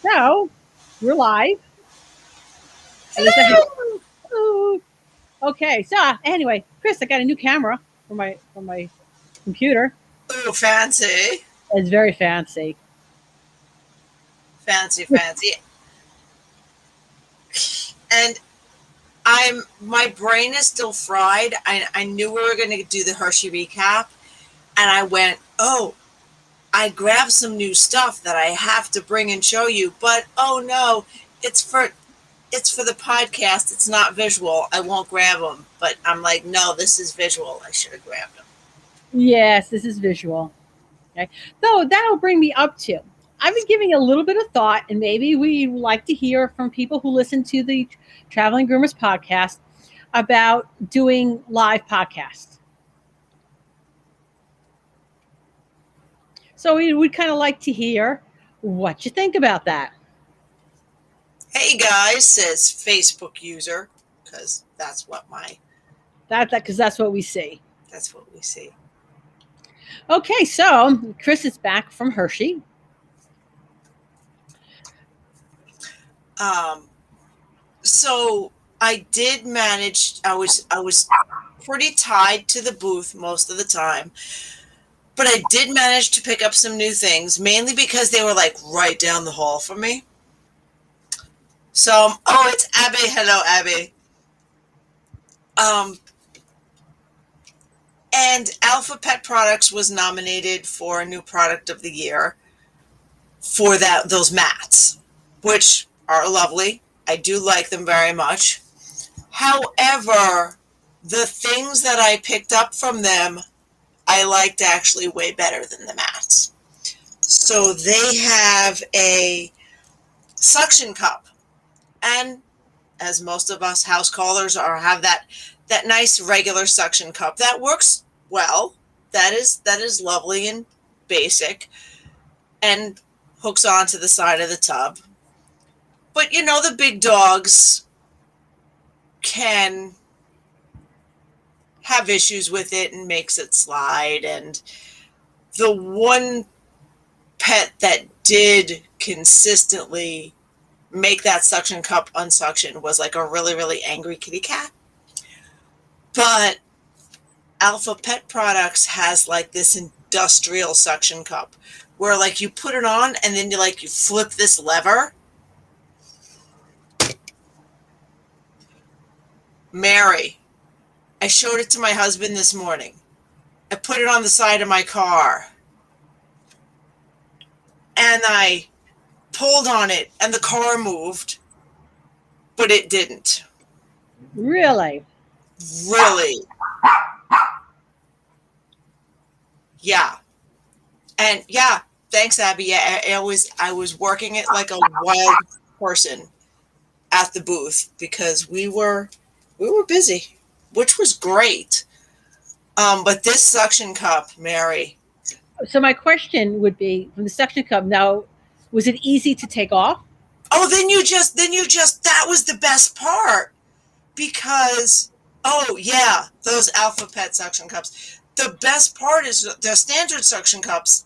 So we're live. At least I hope. Hello. Ooh. Okay. So anyway, Chris, I got a new camera for my computer. Ooh, fancy. It's very fancy. Fancy, fancy. And my brain is still fried. I knew we were going to do the Hershey recap, and I went, oh, I grabbed some new stuff that I have to bring and show you, but oh no, it's for it's for the podcast. It's not visual. I won't grab them. But I'm like, no, this is visual. I should have grabbed them. Yes, this is visual. Okay. So that'll bring me up to. I've been giving a little bit of thought, and maybe we would like to hear from people who listen to the Traveling Groomers podcast about doing live podcasts. So we would kind of like to hear what you think about that. Hey guys, says Facebook user, because Because that's what we see. that's what we see. Okay, so Chris is back from Hershey. Um, so I did manage. I was pretty tied to the booth most of the time, but I did manage to pick up some new things, mainly because they were like right down the hall from me. So, oh, it's Abby. Hello, Abby. Um, and Alpha Pet Products was nominated for a new product of the year for those mats, which are lovely. I do like them very much. However, the things that I picked up from them, I liked actually way better than the mats. So they have a suction cup, and as most of us house callers are, have that nice regular suction cup that works well. That is lovely and basic, and hooks onto the side of the tub. But you know the big dogs can have issues with it and makes it slide. And the one pet that did consistently make that suction cup unsuction was like a really, really angry kitty cat. But Alpha Pet Products has like this industrial suction cup where like you put it on and then you flip this lever. Mary, I showed it to my husband this morning. I put it on the side of my car and I pulled on it and the car moved, but it didn't. Really? Really? Yeah. And yeah, thanks, Abby. Yeah, I was working it like a wild person at the booth because we were busy, which was great. But this suction cup, Mary. So my question would be from the suction cup. Now, was it easy to take off? Oh, then you just that was the best part because oh yeah, those Alpha Pet suction cups. The best part is the standard suction cups.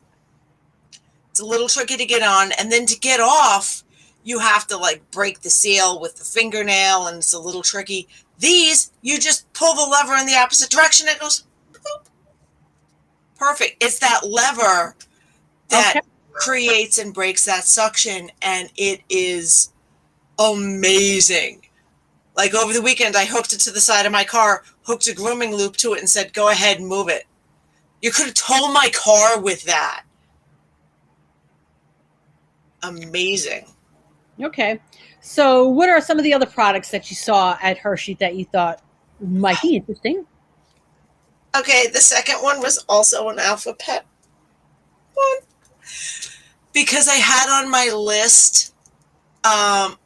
It's a little tricky to get on, and then to get off, you have to like break the seal with the fingernail, and it's a little tricky. These, you just pull the lever in the opposite direction, it goes boop. Perfect. It's that lever that Okay. creates and breaks that suction, and it is amazing. Like over the weekend, I hooked it to the side of my car, hooked a grooming loop to it, and said, "Go ahead and move it." You could have towed my car with that. Amazing. Okay. So, what are some of the other products that you saw at Hershey that you thought might be interesting? Okay, the second one was also an Alpha Pet one because I had on my list um,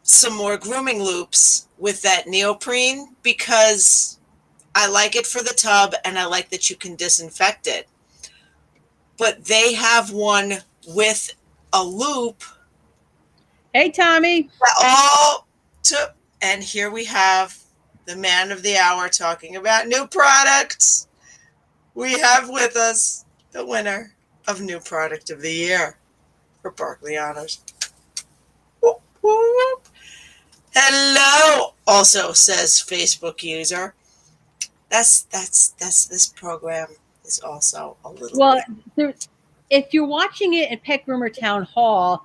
some more grooming loops with that neoprene because I like it for the tub and I like that you can disinfect it. But they have one with a loop Hey, Tommy. that all took, and here we have the man of the hour talking about new products. We have with us the winner of New Product of the Year for Barkley Honors. Hello, also says Facebook user. That's this program is also a little Well, weird. if you're watching it at Pet Groomer Town Hall,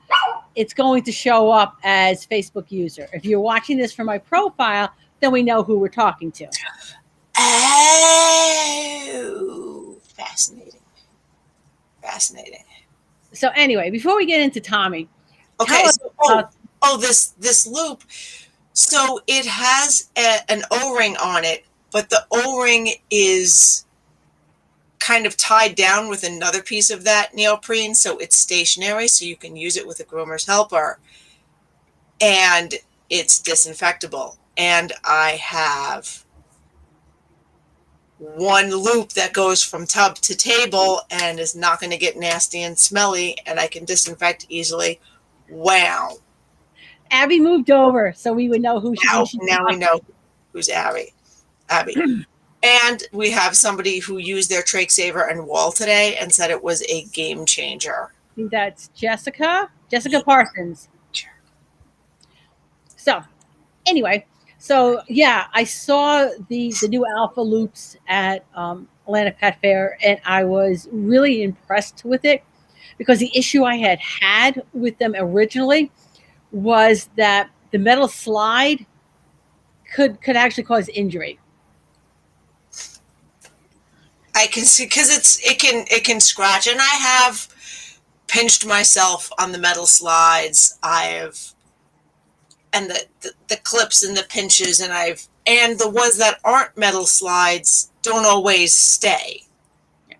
it's going to show up as Facebook user. If you're watching this from my profile, then we know who we're talking to. Oh, fascinating. Fascinating. So anyway, before we get into Tommy, okay. This loop. So it has an O-ring on it, but the O-ring is kind of tied down with another piece of that neoprene, so it's stationary, so you can use it with a groomer's helper, and it's disinfectable. And I have one loop that goes from tub to table and is not going to get nasty and smelly, and I can disinfect easily. Wow. Abby moved over, so we would know who now we know who's Abby. And we have somebody who used their Trach Saver and Wall today and said it was a game changer. I think that's Jessica Parsons. Sure. So anyway, so yeah, I saw the new Alpha Loops at Atlanta Pet Fair, and I was really impressed with it because the issue I had with them originally was that the metal slide could actually cause injury. I can see because it can scratch, and I have pinched myself on the metal slides. And the clips and the pinches, and the ones that aren't metal slides don't always stay. Yeah.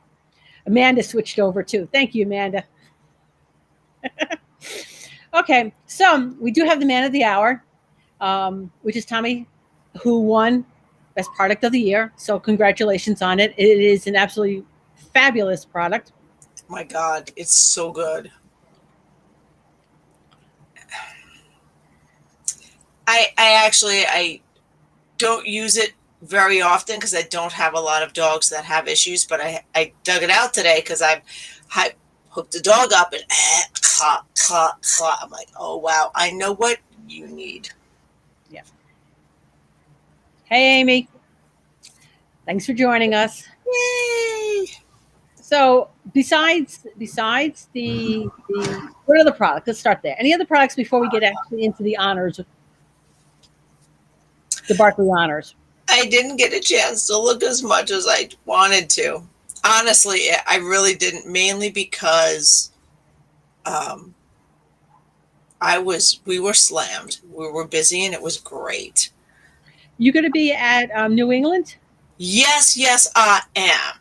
Amanda switched over too. Thank you, Amanda. Okay, so we do have the man of the hour, which is Tommy, who won Best Product of the Year. So congratulations on it. It is an absolutely fabulous product. My God, it's so good. I don't use it very often because I don't have a lot of dogs that have issues, but I dug it out today because I hooked the dog up and claw, claw, claw. I'm like, oh, wow, I know what you need. Yeah. Hey, Amy. Thanks for joining us. Yay! So besides the what other products? Let's start there. Any other products before we get actually into the honors, the Barkley honors? I didn't get a chance to look as much as I wanted to. Honestly, I really didn't, mainly because we were slammed. We were busy, and it was great. You going to be at New England? Yes, I am.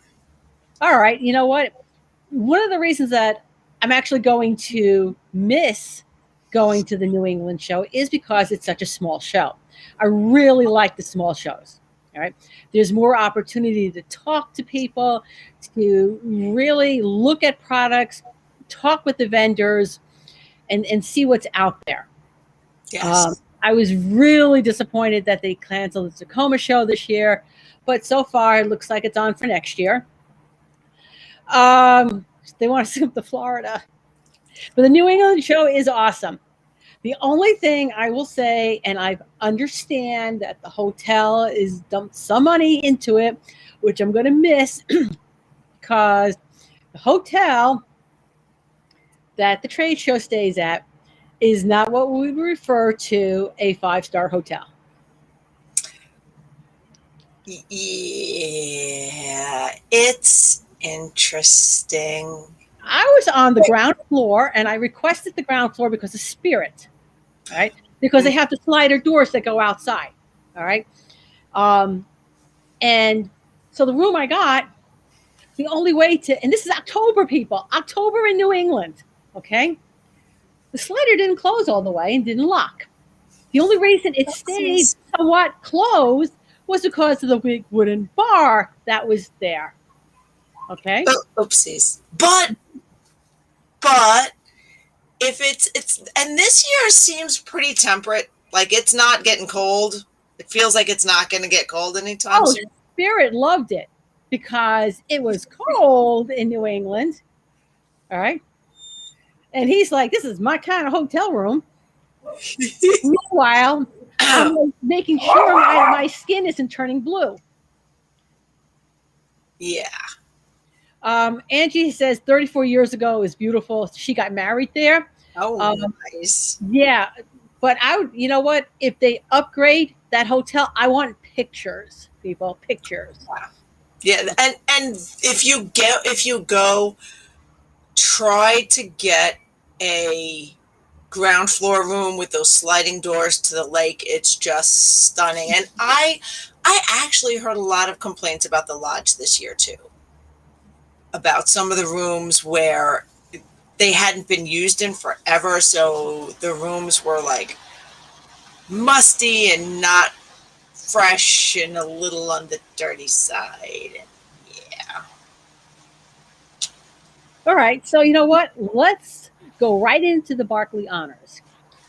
All right. You know what? One of the reasons that I'm actually going to miss going to the New England show is because it's such a small show. I really like the small shows. All right. There's more opportunity to talk to people, to really look at products, talk with the vendors, and see what's out there. Yes. I was really disappointed that they canceled the Tacoma show this year, but so far it looks like it's on for next year. They want to scoop to Florida. But the New England show is awesome. The only thing I will say, and I understand that the hotel is dumped some money into it, which I'm going to miss because the hotel that the trade show stays at is not what we would refer to a 5-star hotel. Yeah, it's interesting. I was on the ground floor, and I requested the ground floor because of Spirit, right? Because they have the slider doors that go outside, all right? And so the room I got, the only way to, and this is October, people, October in New England, okay? The slider didn't close all the way and didn't lock. The only reason it stayed somewhat closed was because of the big wooden bar that was there. Okay. Oopsies. But if it's and this year seems pretty temperate. Like it's not getting cold. It feels like it's not going to get cold anytime soon. Spirit loved it because it was cold in New England. All right. And he's like, this is my kind of hotel room. Meanwhile, I'm like making sure my skin isn't turning blue. Yeah. Angie says 34 years ago is beautiful. She got married there. Oh, nice. Yeah, but I would, you know what? If they upgrade that hotel, I want pictures, people, pictures. Wow. Yeah, and if you go, try to get a ground floor room with those sliding doors to the lake. It's just stunning. And I actually heard a lot of complaints about the lodge this year too. About some of the rooms where they hadn't been used in forever, so the rooms were like musty and not fresh and a little on the dirty side. And yeah. All right, so you know what? Let's go right into the Barkley honors.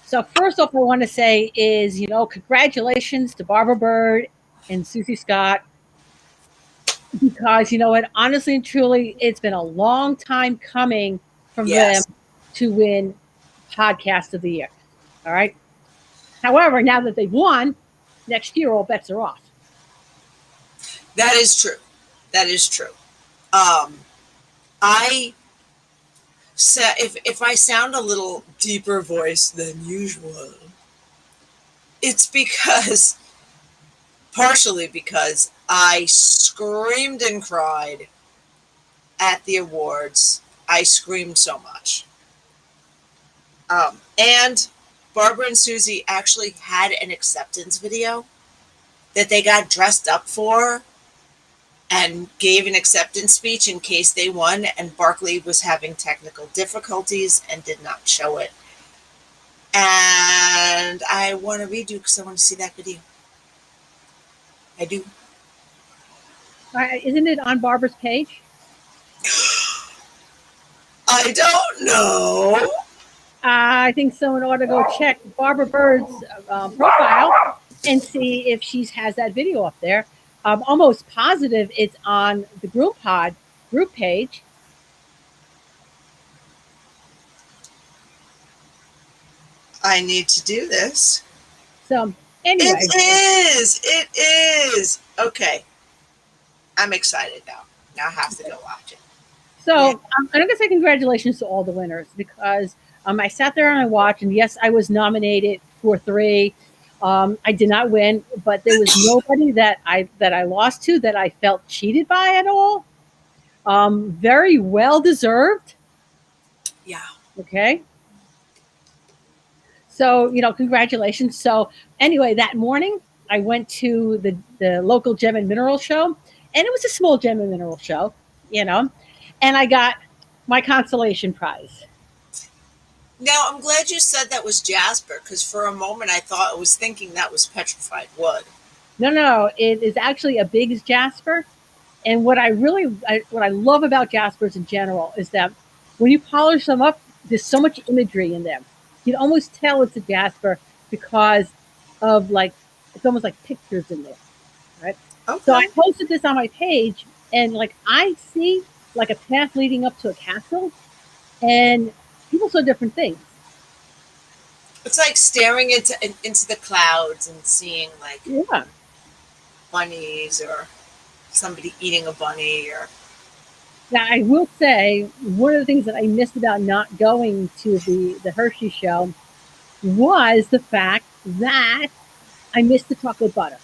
So first off, I want to say is, congratulations to Barbara Bird and Susie Scott, because you know what? Honestly and truly, it's been a long time coming from them Yes. to win Podcast of the Year. All right. However, now that they've won, next year all bets are off. That is true. That is true. I said if I sound a little deeper voice than usual, it's because partially because I screamed and cried at the awards. I screamed so much. And Barbara and Susie actually had an acceptance video that they got dressed up for and gave an acceptance speech in case they won, and Barkley was having technical difficulties and did not show it. And I want to redo because I want to see that video. I do. Isn't it on Barbara's page? I don't know. I think someone ought to go check Barbara Bird's profile and see if she has that video up there. I'm almost positive it's on the Group Pod group page. I need to do this. So anyway, It is. Okay. I'm excited now. Now I have to go watch it. So I'm going to say congratulations to all the winners, because I sat there and I watched, and yes, I was nominated for 3. I did not win, but there was nobody that I lost to that I felt cheated by at all. Very well deserved. Yeah. Okay. So, congratulations. So anyway, that morning I went to the local gem and mineral show, and it was a small gem and mineral show, and I got my consolation prize. Now, I'm glad you said that was Jasper, because for a moment I was thinking that was petrified wood. No, it is actually a big jasper. And what I love about jaspers in general is that when you polish them up, there's so much imagery in them. You can almost tell it's a jasper because of it's almost like pictures in there, right? Okay. So I posted this on my page, and I see a path leading up to a castle, and people saw different things. It's like staring into the clouds and seeing bunnies or somebody eating a bunny. Or now I will say one of the things that I missed about not going to the Hershey show was the fact that I missed the chocolate butter.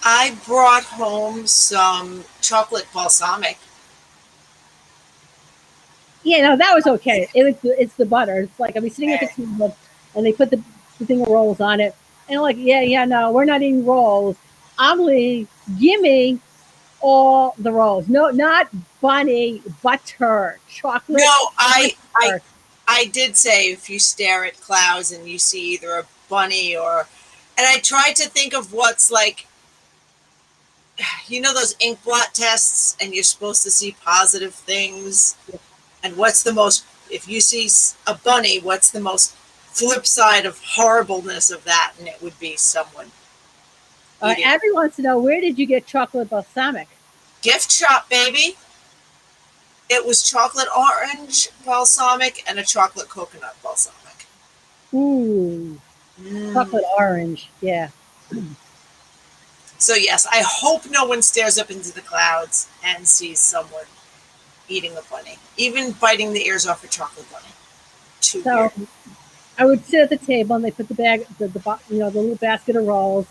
I brought home some chocolate balsamic. Yeah, no, that was okay. It's the butter. It's like I'll be sitting at the table and they put the thing of rolls on it, and I'm like, yeah, no, we're not eating rolls. Amelie, give me all the rolls. No, not bunny butter, chocolate. No, I did say if you stare at clouds and you see either a bunny and I tried to think of what's those ink blot tests, and you're supposed to see positive things. And what's the most, if you see a bunny, what's the most flip side of horribleness of that? And it would be someone. Abby wants to know, where did you get chocolate balsamic? Gift shop, baby. It was chocolate orange balsamic and a chocolate coconut balsamic. Ooh, chocolate Mm. orange. Yeah. So yes, I hope no one stares up into the clouds and sees someone eating a bunny, even biting the ears off a chocolate bunny. Too So weird. I would sit at the table and they put the bag, the little basket of rolls,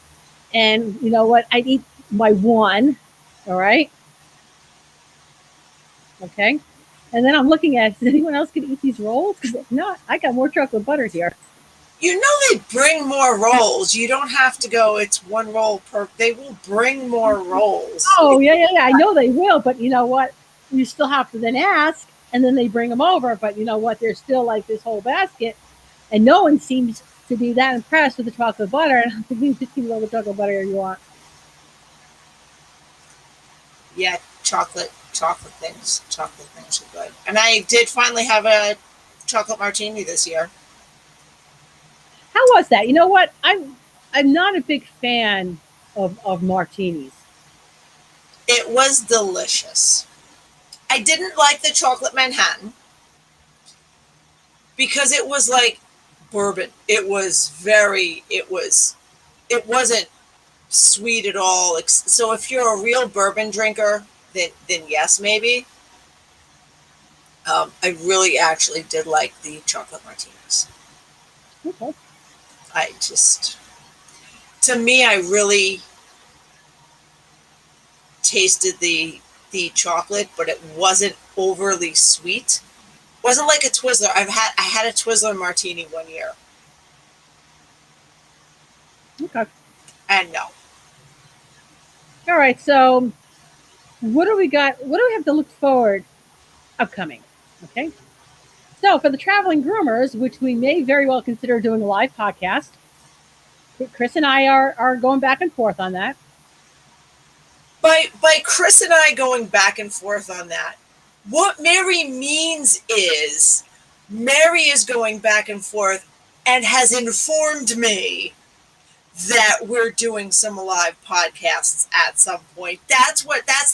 and you know what? I'd eat my one. All right. Okay. And then I'm looking at, does anyone else can eat these rolls? Because if not, I got more chocolate butter here. You know they bring more rolls. You don't have to go. It's one roll per. They will bring more rolls. Oh, yeah, yeah, yeah. I know they will, but you know what? You still have to then ask, and then they bring them over. But you know what? There's still like this whole basket, and no one seems to be that impressed with the chocolate butter. And I'm thinking, just give me all the chocolate butter you want. Yeah, chocolate things are good. And I did finally have a chocolate martini this year. How was that? You know what? I'm not a big fan of martinis. It was delicious. I didn't like the chocolate Manhattan because it was like bourbon. It wasn't sweet at all. So if you're a real bourbon drinker, then yes, maybe. I really actually did like the chocolate martinis. Okay. I just, to me, I really tasted the chocolate, but it wasn't overly sweet. It wasn't like a Twizzler. I had a Twizzler martini one year, Okay. and no. All right. So what do we got? What do we have to look forward upcoming? Okay. So for the traveling groomers, which we may very well consider doing a live podcast, Chris and I are going back and forth on that. By Chris and I going back and forth on that, what Mary means is Mary is going back and forth and has informed me that we're doing some live podcasts at some point. That's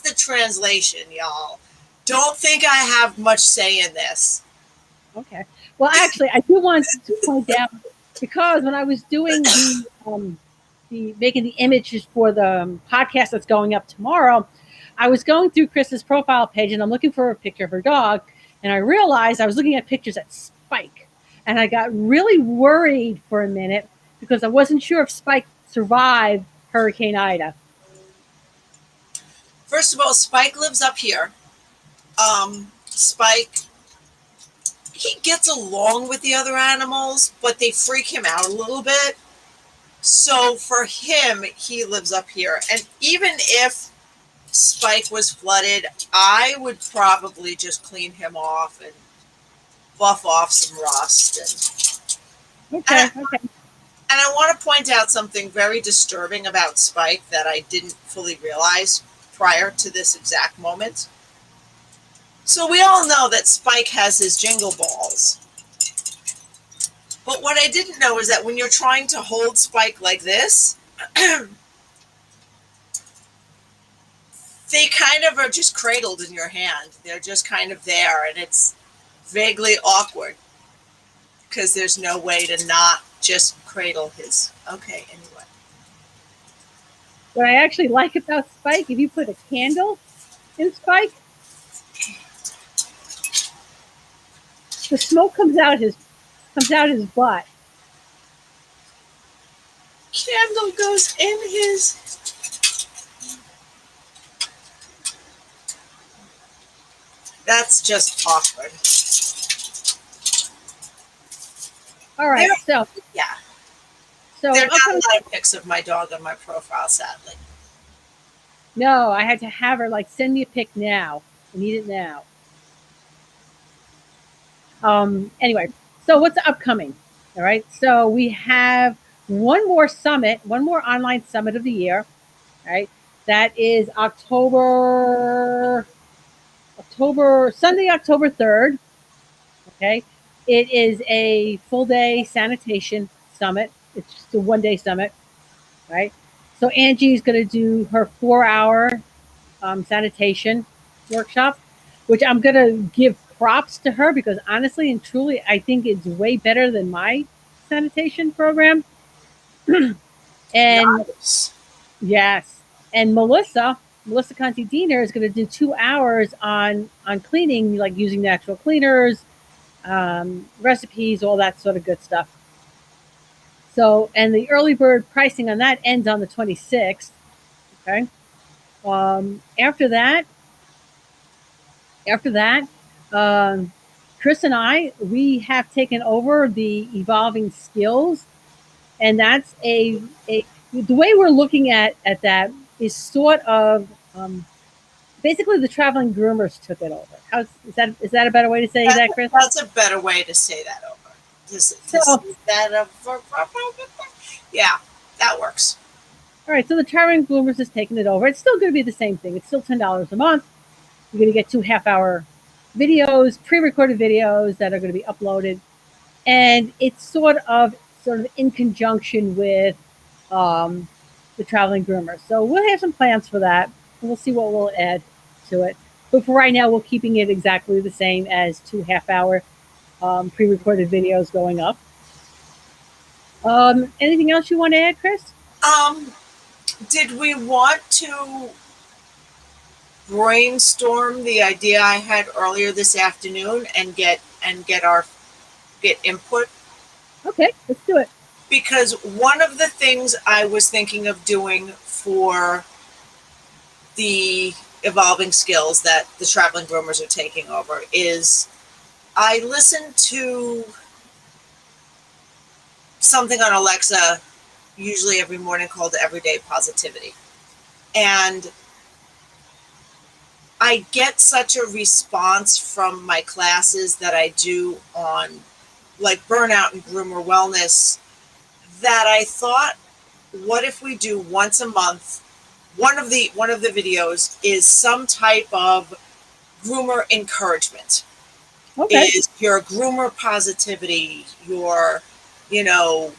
the translation, y'all. Don't think I have much say in this. Okay. Well, actually, I do want to point out because when I was doing the making the images for the podcast that's going up tomorrow, I was going through Chris's profile page and I'm looking for a picture of her dog, and I realized I was looking at pictures at Spike, and I got really worried for a minute because I wasn't sure if Spike survived Hurricane Ida. First of all, Spike lives up here. Spike, he gets along with the other animals, but they freak him out a little bit. So for him, he lives up here. And even if Spike was flooded, I would probably just clean him off and buff off some rust. Okay, okay. And I want to point out something very disturbing about Spike that I didn't fully realize prior to this exact moment. So we all know that Spike has his jingle balls. But what I didn't know is that when you're trying to hold Spike like this, they kind of are just cradled in your hand. They're just kind of there, and it's vaguely awkward because there's no way to not just cradle his. Okay, anyway. What I actually like about Spike, if you put a candle in Spike, the smoke comes out his butt. Candle goes in his. That's just awkward. All right, so Yeah. So there are not a lot of pics of my dog on my profile, sadly. No, I had to have her like send me a pic now. I need it now. Anyway, so what's upcoming? All right, so we have one more summit, one more online summit of the year. Right, that is October Sunday, October 3rd. Okay, it is a full day sanitation summit. It's just a 1 day summit, right? So Angie's going to do her 4 hour sanitation workshop, which I'm going to give props to her because honestly and truly, I think it's way better than my sanitation program. And Nice. yes, and Melissa Conti Diener is going to do 2 hours on cleaning, like using natural cleaners, recipes, all that sort of good stuff. So, and the early bird pricing on that ends on the 26th. Okay. After that, after that, um, Chris and I, we have taken over the evolving skills, and that's a the way we're looking at that is sort of basically the traveling groomers took it over. Is that a better way to say that, Chris? That's a better way to say that over. Is So, that a yeah, that works. all right, so the traveling groomers has taken it over. It's still going to be the same thing. It's still $10 a month. You're going to get 2 half-hour videos, pre-recorded videos that are going to be uploaded, and it's sort of in conjunction with um, the traveling groomer. So we'll have some plans for that, and we'll see what we'll add to it. But for right now, we're keeping it exactly the same as 2 half-hour pre-recorded videos going up. Anything else you want to add, Chris? Um, did we want to brainstorm the idea I had earlier this afternoon and get input? Okay, let's do it. Because one of the things I was thinking of doing for the evolving skills that the traveling groomers are taking over is I listen to something on Alexa usually every morning called Everyday Positivity. And I get such a response from my classes that I do on like burnout and groomer wellness that I thought, what if we do once a month? One of the videos is some type of groomer encouragement. Okay. Is your groomer positivity, you know,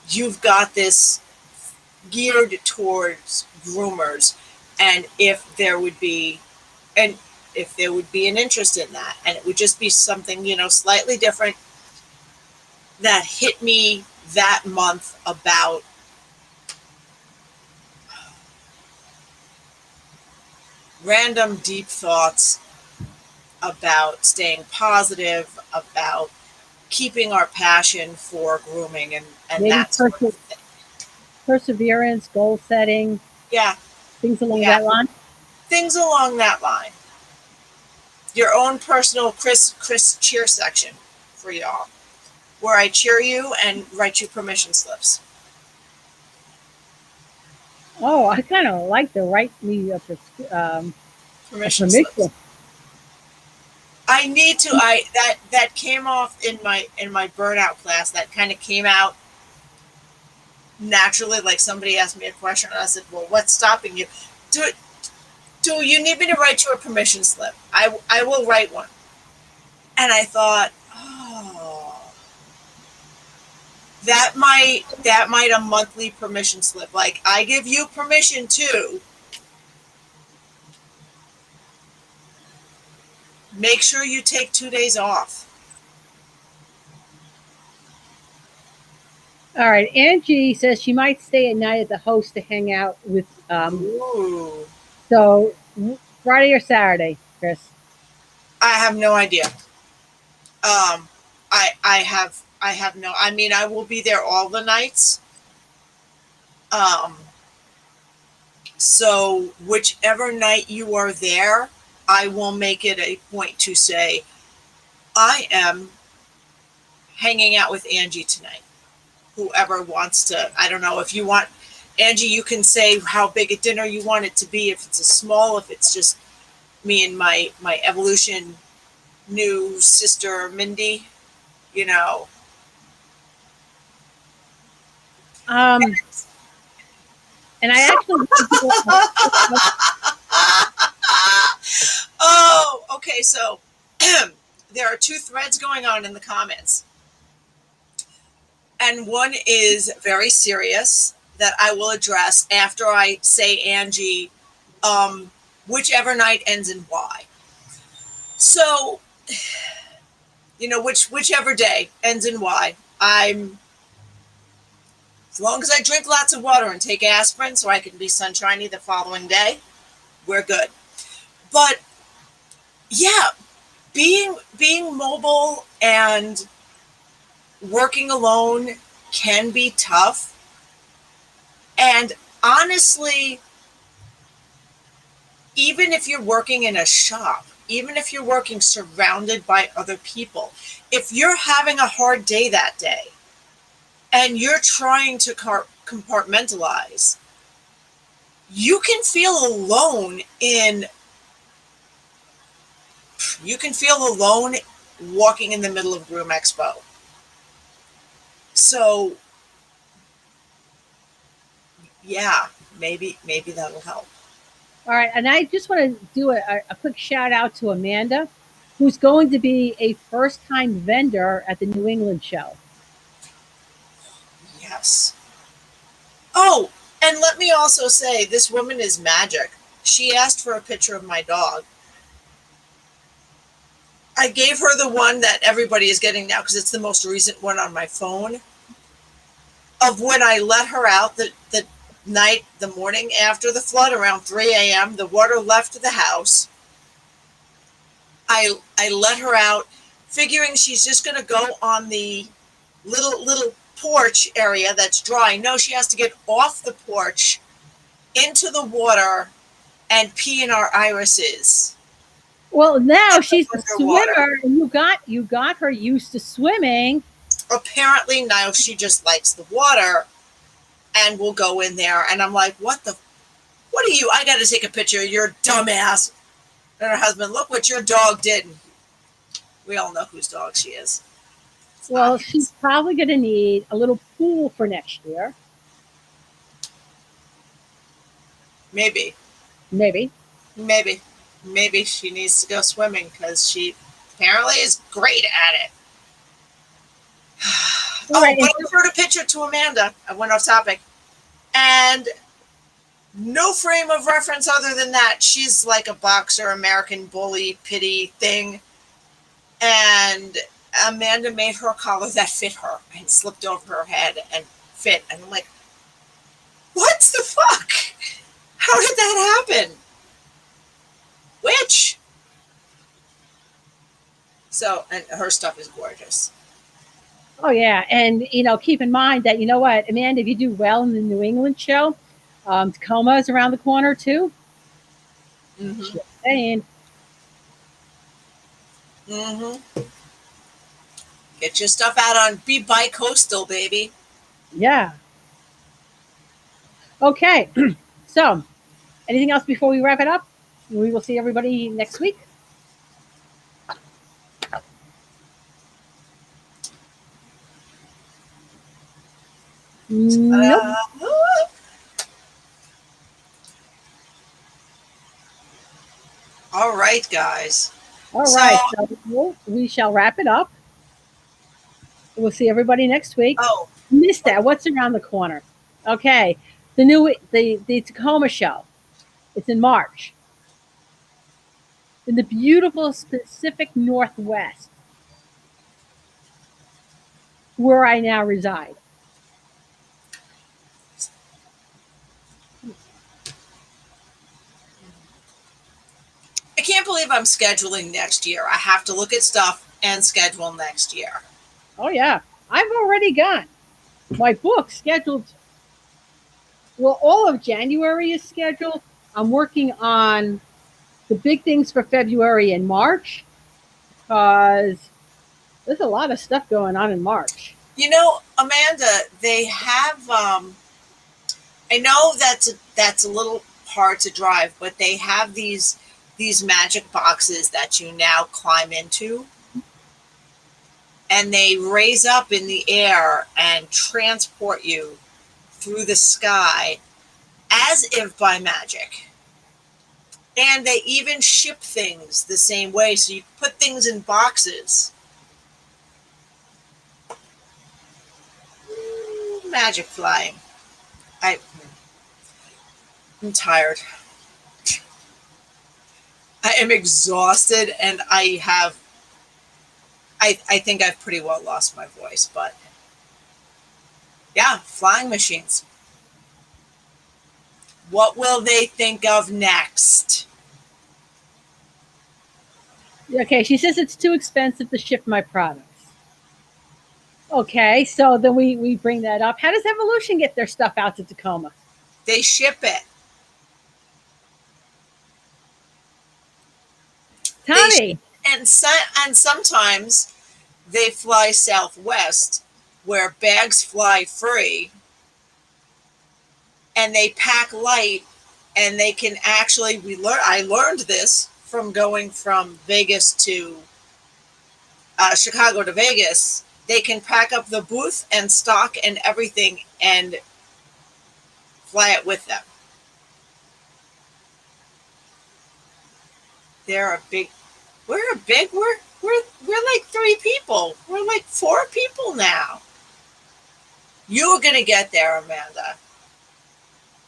you've got this geared towards groomers, and if there would be an interest in that, and it would just be something, slightly different that hit me that month about random deep thoughts about staying positive, about keeping our passion for grooming and Maybe that sort of thing. perseverance, goal setting, Yeah, things along yeah, that line. things along that line. Your own personal Chris cheer section for y'all, where I cheer you and write you permission slips. Oh, I kind of like the write me a Permission permission. slips. I need to. That came off in my burnout class. That kind of came out naturally. Like somebody asked me a question, and I said, "Well, what's stopping you? Do you need me to write you a permission slip? I will write one." And I thought, oh, that might a monthly permission slip. Like, I give you permission to make sure you take 2 days off. All right. Angie says she might stay at night at the host to hang out with. Ooh. So Friday or Saturday, Chris? I have no idea. I have no. I mean, I will be there all the nights. So whichever night you are there, I will make it a point to say, I am hanging out with Angie tonight. Whoever wants to, I don't know if you want, Angie, you can say how big a dinner you want it to be. If it's a small, if it's just me and my evolution new sister, Mindy, you know. And I actually. Oh, okay. So there are two threads going on in the comments. And one is very serious that I will address after I say Angie, whichever night ends in Y. So, whichever day ends in Y, I'm As long as I drink lots of water and take aspirin so I can be sunshiny the following day, we're good. But yeah, being mobile and working alone can be tough. And honestly, even if you're working in a shop, even if you're working surrounded by other people, if you're having a hard day that day and you're trying to compartmentalize, you can feel alone walking in the middle of Groom Expo. So yeah, maybe that'll help. All right, and I just want to do a quick shout out to Amanda, who's going to be a first time vendor at the New England show. Yes. Oh, and let me also say, this woman is magic. She asked for a picture of my dog. I gave her the one that everybody is getting now because it's the most recent one on my phone, of when I let her out the morning after the flood around 3 a.m. The water left the house. I let her out figuring she's just going to go on the little porch area that's dry. No, she has to get off the porch into the water and pee in our irises. Well, now she's a Underwater. swimmer, and you got her used to swimming. Apparently now she just likes the water and will go in there. And I'm like, what are you? I got to take a picture of your dumbass. And her husband, look what your dog did. We all know whose dog she is. Well, she's probably going to need a little pool for next year. Maybe she needs to go swimming because she apparently is great at it. Right. But I showed a picture to Amanda. I went off topic. And no frame of reference other than that. She's like a boxer, American Bully, pity thing. And Amanda made her a collar that fit her and slipped over her head and fit. And I'm like, what the fuck? How did that happen? Which? So, and her stuff is gorgeous. Oh yeah, and keep in mind that what, Amanda, if you do well in the New England show, Tacoma is around the corner too. Mm-hmm. Just saying. Mm-hmm. Get your stuff out on Be Bi-Coastal, baby. Yeah. Okay. So, anything else before we wrap it up? We will see everybody next week. Nope. All right, guys. All right. So we shall wrap it up. We'll see everybody next week. Oh, missed that. What's around the corner? Okay. The Tacoma show. It's in March. In the beautiful Pacific Northwest, where I now reside. I can't believe I'm scheduling next year. I have to look at stuff and schedule next year. Oh yeah, I've already got my book scheduled. Well, all of January is scheduled. I'm working on the big things for February and March because there's a lot of stuff going on in March. Amanda, they have. I know that's a little hard to drive, but they have these magic boxes that you now climb into, and they raise up in the air and transport you through the sky as if by magic. And they even ship things the same way, so you put things in boxes. Magic flying. I'm tired. I am exhausted, and I think I've pretty well lost my voice, but Yeah, flying machines. What will they think of next? Okay, she says it's too expensive to ship my products. Okay, so then we bring that up. How does Evolution get their stuff out to Tacoma? They ship it. They sh- Tommy, and sometimes they fly Southwest, where bags fly free, and they pack light, and they can actually. I learned this from going from Vegas to Chicago to Vegas. They can pack up the booth and stock and everything, and fly it with them. They're a big. We're a big. We're like 3 people. We're like 4 people now. You're gonna get there, Amanda.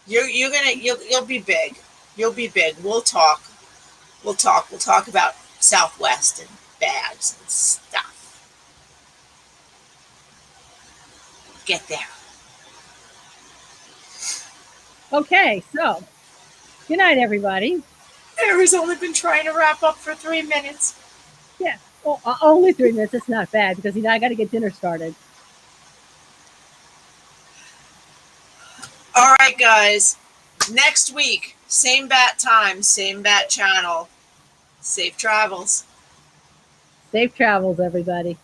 You'll be big. You'll be big. We'll talk. We'll talk. We'll talk about Southwest and bags and stuff. Get there. okay, so good night, everybody. Harry's only been trying to wrap up for 3 minutes. Yeah, well, only 3 minutes. It's not bad because I got to get dinner started. All right, guys. Next week, same bat time, same bat channel. Safe travels. Safe travels, everybody.